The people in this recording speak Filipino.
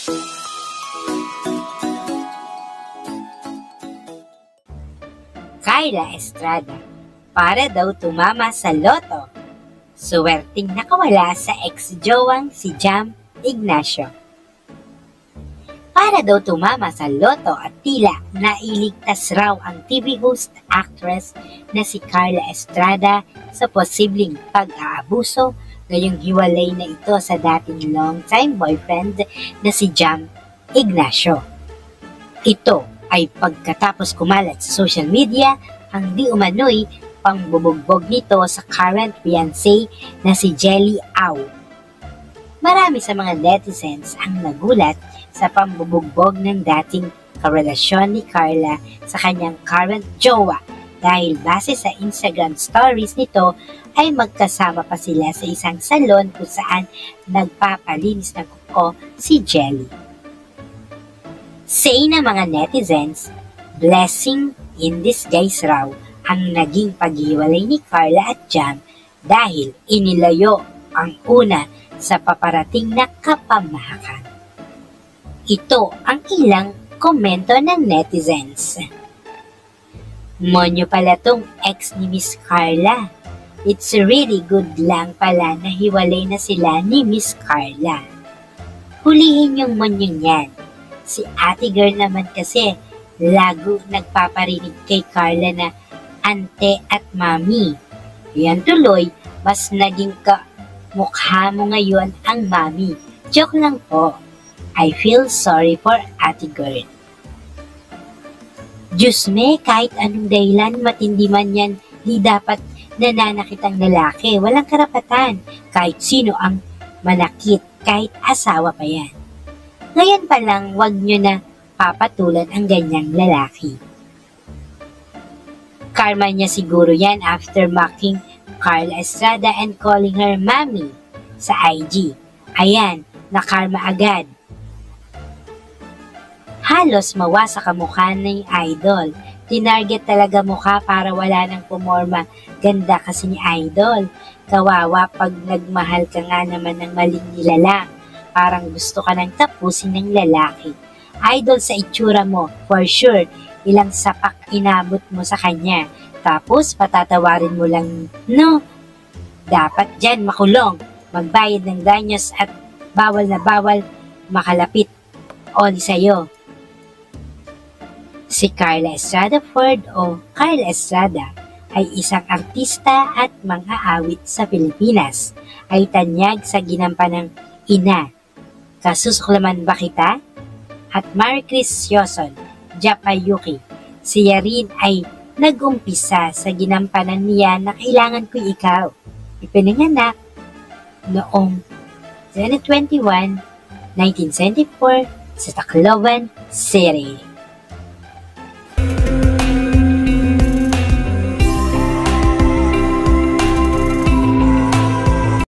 Carla Estrada, para daw tumama sa loto. Suwerting nakawala sa ex-jowang si Jam Ignacio. Para daw tumama sa loto at tila nailigtas raw ang TV host actress na si Carla Estrada sa posibleng pag-aabuso, ngayong hiwalay na ito sa dating long-time boyfriend na si Jam Ignacio. Ito ay pagkatapos kumalat sa social media ang di umano'y pangbubugbog nito sa current fiancé na si Jelly Au. Marami sa mga netizens ang nagulat sa pambubugbog ng dating karelasyon ni Carla sa kanyang current jowa dahil base sa Instagram stories nito ay magkasama pa sila sa isang salon kung saan nagpapalinis ng kuko si Jelly. Say ng mga netizens, blessing in disguise raw ang naging paghiwalay ni Carla at Jam dahil inilayo ang una sa paparating na kapamahakan. Ito ang ilang komento ng netizens. Monyo pala tong ex ni Miss Carla. It's really good lang pala na hiwalay na sila ni Miss Carla. Hulihin yung monyong yan. Si ate girl naman kasi lago nagpaparinig kay Carla na ante at mami. Yan tuloy, mas naging mukha mo ngayon ang mami. Joke lang po. I feel sorry for ate girl. Diyos me, kahit anong dahilan, matindi man yan, di dapat nananakit ang lalaki. Walang karapatan. Kahit sino ang manakit, kahit asawa pa yan. Ngayon pa lang, wag nyo na papatulan ang ganyang lalaki. Karma niya siguro yan after mocking Carla Estrada and calling her mommy sa IG. Ayan, nakarma agad. Halos mawasak ang mukha ng idol. Tinarget talaga mukha para wala nang pumorma. Ganda kasi ni idol. Kawawa pag nagmahal ka nga naman ng maling nilalang. Parang gusto ka nang tapusin ng lalaki. Idol sa itsura mo, for sure, ilang sapak inabot mo sa kanya. Tapos patatawarin mo lang, no? Dapat dyan makulong, magbayad ng danyos at bawal na bawal makalapit oli sa'yo. Si Carla Estrada Ford o Carla Estrada ay isang artista at mang-aawit sa Pilipinas. Ay tanyag sa ginampanang ina. Kasusuklaman ba kita? At Marie Chris Yoson, Japayuki. Siya rin ay nag-umpisa sa ginampanan niya na kailangan ko ikaw. Ipinanganak noong 2021, 1974 sa Tacloban City.